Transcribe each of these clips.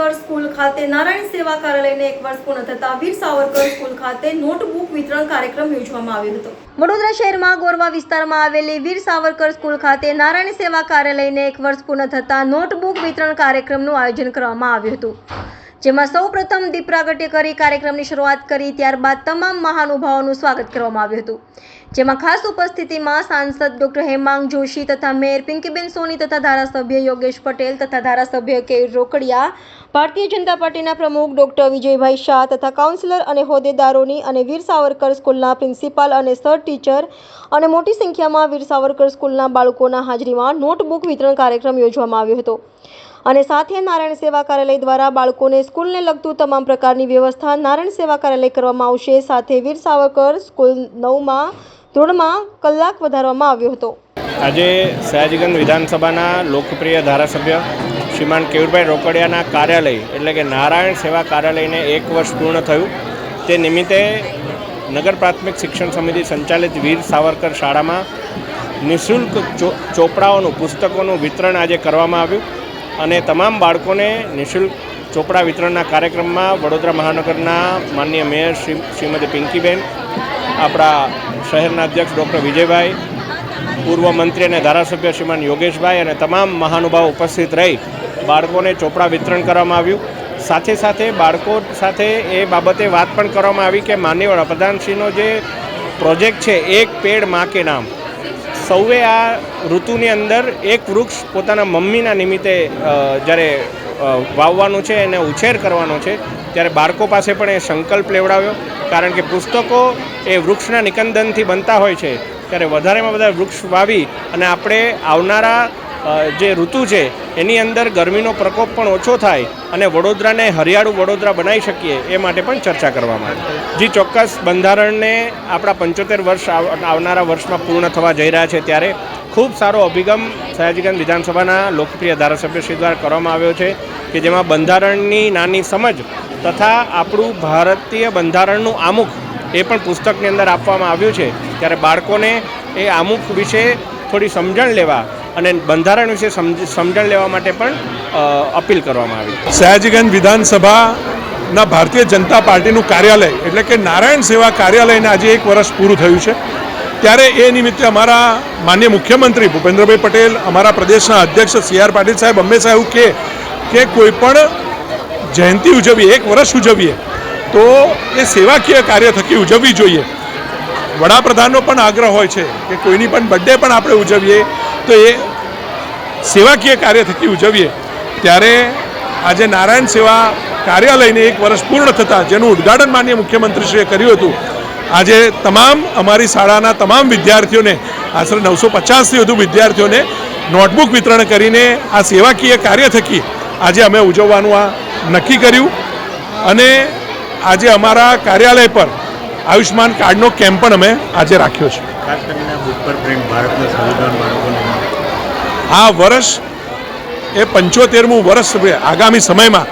Savarkar school ખાતે નારાયણ સેવા કાર્યાલયને 1 વર્ષ પૂર્ણ થતા વીર સાવરકર સ્કૂલ ખાતે નોટબુક વિતરણ કાર્યક્રમ યોજવામાં આવ્યો હતો। વડોદરા શહેરમાં ગોરવા વિસ્તારમાં આવેલી વીર સાવરકર સ્કૂલ ખાતે નારાયણ સેવા કાર્યાલયને 1 વર્ષ પૂર્ણ થતા નોટબુક વિતરણ કાર્યક્રમનું આયોજન કરવામાં આવ્યું હતું, જેમાં સૌપ્રથમ દીપ પ્રાગટ્ય કરી કાર્યક્રમની શરૂઆત કરી ત્યારબાદ તમામ મહાનુભાવોનું સ્વાગત કરવામાં આવ્યું હતું, જેમાં ખાસ ઉપસ્થિતિમાં સાંસદ ડોક્ટર હેમાંગ જોશી તથા મેયર પિંકીબેન સોની તથા ધારાસભ્ય યોગેશ પટેલ તથા ધારાસભ્ય કેયુર રોકડિયા, ભારતીય જનતા પાર્ટીના પ્રમુખ ડોક્ટર વિજયભાઈ શાહ તથા કાઉન્સિલર અને હોદ્દેદારોની અને વીર સાવરકર સ્કૂલના પ્રિન્સિપાલ અને સર ટીચર અને મોટી સંખ્યામાં વીર સાવરકર સ્કૂલના બાળકોના હાજરીમાં નોટબુક વિતરણ કાર્યક્રમ યોજવામાં આવ્યો હતો અને સાથે નારાયણ સેવા કાર્યાલય દ્વારા બાળકોને સ્કૂલને લગતું તમામ પ્રકારની વ્યવસ્થા નારાયણ સેવા કાર્યાલય કરવામાં આવશે। સાથે વીર સાવરકર સ્કૂલ 9મા ધોરણમાં કલાક વધારવામાં આવ્યો હતો। આજે સયાજીગંજ વિધાનસભાના લોકપ્રિય ધારાસભ્ય શ્રીમાન કેયુરભાઈ રોકડિયાના કાર્યાલય એટલે કે નારાયણ સેવા કાર્યાલયને 1 વર્ષ પૂર્ણ થયું, તે નિમિત્તે નગર પ્રાથમિક શિક્ષણ સમિતિ સંચાલિત વીર સાવરકર શાળામાં નિઃશુલ્ક ચોપડાઓનું પુસ્તકોનું વિતરણ આજે કરવામાં આવ્યું અને તમામ બાળકોને નિઃશુલ્ક ચોપડા વિતરણના કાર્યક્રમમાં વડોદરા મહાનગરના માનનીય મેયર શ્રીમતી પિંકીબેન, આપણા શહેરના અધ્યક્ષ ડૉક્ટર વિજયભાઈ, પૂર્વ મંત્રી અને ધારાસભ્ય શ્રીમાન યોગેશભાઈ અને તમામ મહાનુભાવો ઉપસ્થિત રહી બાળકોને ચોપડા વિતરણ કરવામાં આવ્યું। સાથે સાથે બાળકો સાથે એ બાબતે વાત પણ કરવામાં આવી કે માનનીય વડાપ્રધાનશ્રીનો જે પ્રોજેક્ટ છે એક પેડ માં કે નામ, સૌએ આ ઋતુની અંદર એક વૃક્ષ પોતાના મમ્મીના નિમિત્તે જ્યારે વાવવાનું છે અને ઉછેર કરવાનો છે ત્યારે બાળકો પાસે પણ એ સંકલ્પ લેવડાવ્યો, કારણ કે પુસ્તકો એ વૃક્ષના નિકંદનથી બનતા હોય છે, ત્યારે વધારેમાં વધારે વૃક્ષ વાવી અને આપણે આવનારા જે ઋતુ છે એની અંદર ગરમીનો પ્રકોપ પણ ઓછો થાય અને વડોદરાને હરિયાળું વડોદરા બનાવી શકીએ એ માટે પણ ચર્ચા કરવામાં આવી। જી ચોક્કસ, બંધારણને આપણા 75 વર્ષ આવનારા વર્ષમાં પૂર્ણ થવા જઈ રહ્યા છે, ત્યારે ખૂબ સારો અભિગમ સયાજીગંજ વિધાનસભાના લોકપ્રિય ધારાસભ્યશ્રી દ્વારા કરવામાં આવ્યો છે કે જેમાં બંધારણની નાની સમજ તથા આપણું ભારતીય બંધારણનું આમુખ એ પણ પુસ્તકની અંદર આપવામાં આવ્યું છે, ત્યારે બાળકોને એ આમુખ વિશે થોડી સમજણ લેવા અને બંધારણ વિશે સમજણ લેવા માટે પણ અપીલ કરવામાં આવી। સયાજીગંજ વિધાનસભાના ભારતીય જનતા પાર્ટીનું કાર્યાલય એટલે કે નારાયણ સેવા કાર્યાલયને આજે 1 વર્ષ પૂરું થયું છે, ત્યારે એ નિમિત્તે અમારા માનનીય મુખ્યમંત્રી ભૂપેન્દ્રભાઈ પટેલ, અમારા પ્રદેશના અધ્યક્ષ CR પાટીલ સાહેબ હંમેશા એવું કે કોઈ પણ જયંતિ ઉજવીએ, 1 વર્ષ ઉજવીએ તો એ સેવાકીય કાર્ય થકી ઉજવવી જોઈએ। વડાપ્રધાનનો પણ આગ્રહ હોય છે કે કોઈની પણ બર્થડે પણ આપણે ઉજવીએ તો એ સેવાકીય કાર્ય થકી ઉજવીએ, ત્યારે આજે નારાયણ સેવા કાર્યાલયને 1 વર્ષ પૂર્ણ થતાં જેનું ઉદ્ઘાટન માનનીય મુખ્યમંત્રીશ્રીએ કર્યું હતું, આજે તમામ અમારી શાળાના તમામ વિદ્યાર્થીઓને આશરે 950થી વધુ વિદ્યાર્થીઓને નોટબુક વિતરણ કરીને આ સેવાકીય કાર્ય થકી આજે અમે ઉજવવાનું આ નક્કી કર્યું અને આજે અમારા કાર્યાલય પર આયુષ્માન કાર્ડનો કેમ્પ પણ અમે આજે રાખ્યો છે। ખાસ કરીને બુક પર પ્રેમ ભારતના સંવિધાન બાળકોને આ વર્ષ એ 75મું વર્ષ આગામી સમયમાં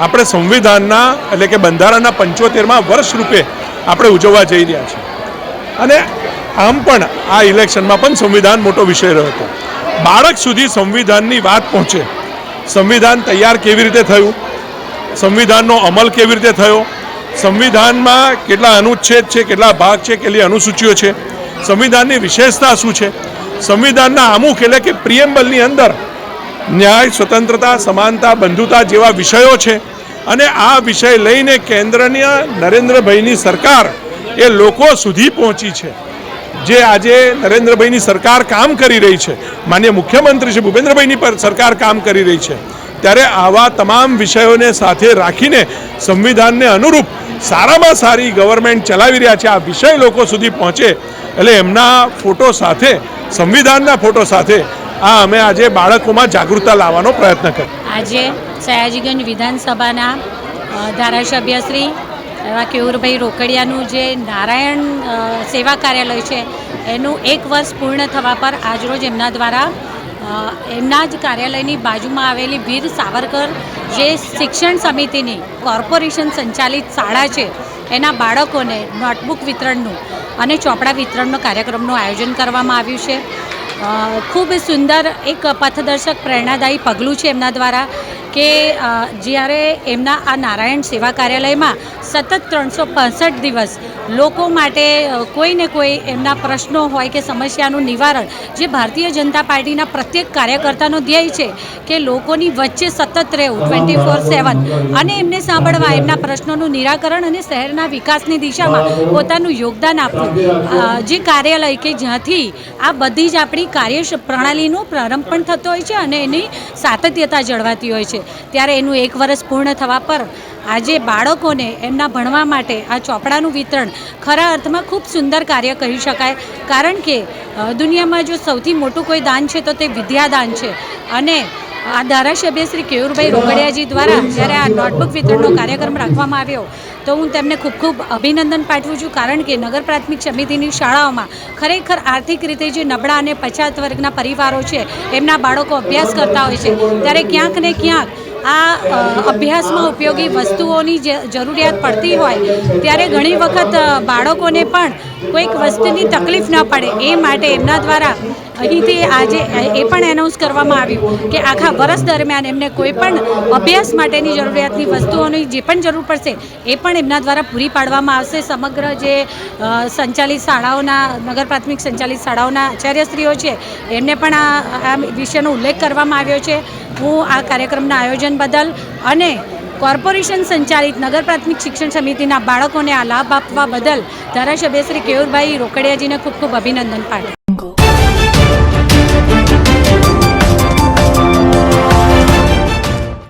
આપણે સંવિધાનના એટલે કે બંધારણના 75મા વર્ષ રૂપે આપણે ઉજવવા જઈ રહ્યા છીએ અને આમ પણ આ ઇલેક્શનમાં પણ સંવિધાન મોટો વિષય રહ્યો હતો। બાળક સુધી સંવિધાનની વાત પહોંચે, સંવિધાન તૈયાર કેવી રીતે થયું, સંવિધાનનો અમલ કેવી રીતે થયો, સંવિધાનમાં કેટલા અનુચ્છેદ છે, કેટલા ભાગ છે, કેટલી અનુસૂચિઓ છે, સંવિધાનની વિશેષતા શું છે, સંવિધાનના આમુખ એટલે કે પ્રિએમ્બલની અંદર ન્યાય, સ્વતંત્રતા, સમાનતા, બંધુતા જેવા વિષયો છે અને આ વિષય લઈને કેન્દ્રની નરેન્દ્રભાઈની સરકાર એ લોકો સુધી પહોંચી છે। જે આજે નરેન્દ્રભાઈની સરકાર કામ કરી રહી છે, માનનીય મુખ્યમંત્રી શ્રી ભૂપેન્દ્રભાઈની પર સરકાર કામ કરી રહી છે, ત્યારે આવા તમામ વિષયોને સાથે રાખીને સંવિધાનને અનુરૂપ સારામાં સારી ગવર્મેન્ટ ચલાવી રહ્યા છે, આ વિષય લોકો સુધી પહોંચે એટલે એમના ફોટો સાથે, સંવિધાનના ફોટો સાથે આ અમે આજે બાળકોમાં જાગૃતતા લાવવાનો પ્રયત્ન કર્યો। આજે સયાજીગંજ વિધાનસભાના ધારાસભ્ય શ્રી એવા કેયુરભાઈ રોકડિયાનું જે નારાયણ સેવા કાર્યાલય છે એનું 1 વર્ષ પૂર્ણ થવા પર આજરોજ એમના દ્વારા એમના જ કાર્યાલયની બાજુમાં આવેલી વીર સાવરકર જે શિક્ષણ સમિતિની કોર્પોરેશન સંચાલિત શાળા છે એના બાળકોને નોટબુક વિતરણનું અને ચોપડા વિતરણનો કાર્યક્રમનું આયોજન કરવામાં આવ્યું છે। ખૂબ સુંદર એક પથદર્શક પ્રેરણાદાયી પગલું છે એમના દ્વારા કે જ્યારે એમના આ નારાયણ સેવા કાર્યાલયમાં સતત 365 દિવસ લોકો માટે કોઈ ને કોઈ એમના પ્રશ્નો હોય કે સમસ્યાનું નિવારણ, જે ભારતીય જનતા પાર્ટીના પ્રત્યેક કાર્યકર્તાનો ધ્યેય છે કે લોકોની વચ્ચે સતત રહેવું 24/7 અને એમને સાંભળવા, એમના પ્રશ્નોનું નિરાકરણ અને શહેરના વિકાસની દિશામાં પોતાનું યોગદાન આપવું, જે કાર્યાલય કે જ્યાંથી આ બધી જ આપણી કાર્ય પ્રણાલીનો પ્રારંભ પણ થતો હોય છે અને એની સાતત્યતા જળવાતી હોય છે. ત્યારે એનું 1 વર્ષ પૂર્ણ થવા પર આજે બાળકોને એમના ભણવા માટે આ ચોપડાનું વિતરણ ખરા અર્થમાં ખૂબ સુંદર કાર્ય કહી શકાય. કારણ કે દુનિયામાં જો સૌથી મોટું કોઈ દાન છે તો તે વિદ્યાદાન છે. અને આ ધારાસભ્ય શ્રી કેયુરભાઈ રોકડિયાજી દ્વારા જ્યારે આ નોટબુક વિતરણનો કાર્યક્રમ રાખવામાં આવ્યો તો હું તેમને ખૂબ ખૂબ અભિનંદન પાઠવું છું. કારણ કે નગર પ્રાથમિક સમિતિની શાળાઓમાં ખરેખર આર્થિક રીતે જે નબળા અને પછાત વર્ગના પરિવારો છે, એમના બાળકો અભ્યાસ કરતા હોય છે, ત્યારે ક્યાંક ને ક્યાંક આ અભ્યાસમાં ઉપયોગી વસ્તુઓની જરૂરિયાત પડતી હોય ત્યારે ઘણી વખત બાળકોને પણ કોઈક વસ્તુની તકલીફ ન પડે એ માટે એમના દ્વારા અહીંથી આજે એ પણ એનાઉન્સ કરવામાં આવ્યું કે આખા વર્ષ દરમિયાન એમને કોઈ પણ અભ્યાસ માટેની જરૂરિયાતની વસ્તુઓની જે પણ જરૂર પડશે એ પણ એમના દ્વારા પૂરી પાડવામાં આવશે. સમગ્ર જે સંચાલિત શાળાઓના, નગર પ્રાથમિક સંચાલિત શાળાઓના આચાર્યશ્રીઓ છે એમને પણ આ વિષયનો ઉલ્લેખ કરવામાં આવ્યો છે. હું આ કાર્યક્રમના આયોજન બદલ અને કોર્પોરેશન સંચાલિત નગર પ્રાથમિક શિક્ષણ સમિતિના બાળકોને આ લાભ આપવા બદલ ધારાસભ્ય શ્રી કેયુરભાઈ રોકડિયાજીને ખૂબ ખૂબ અભિનંદન પાઠવું.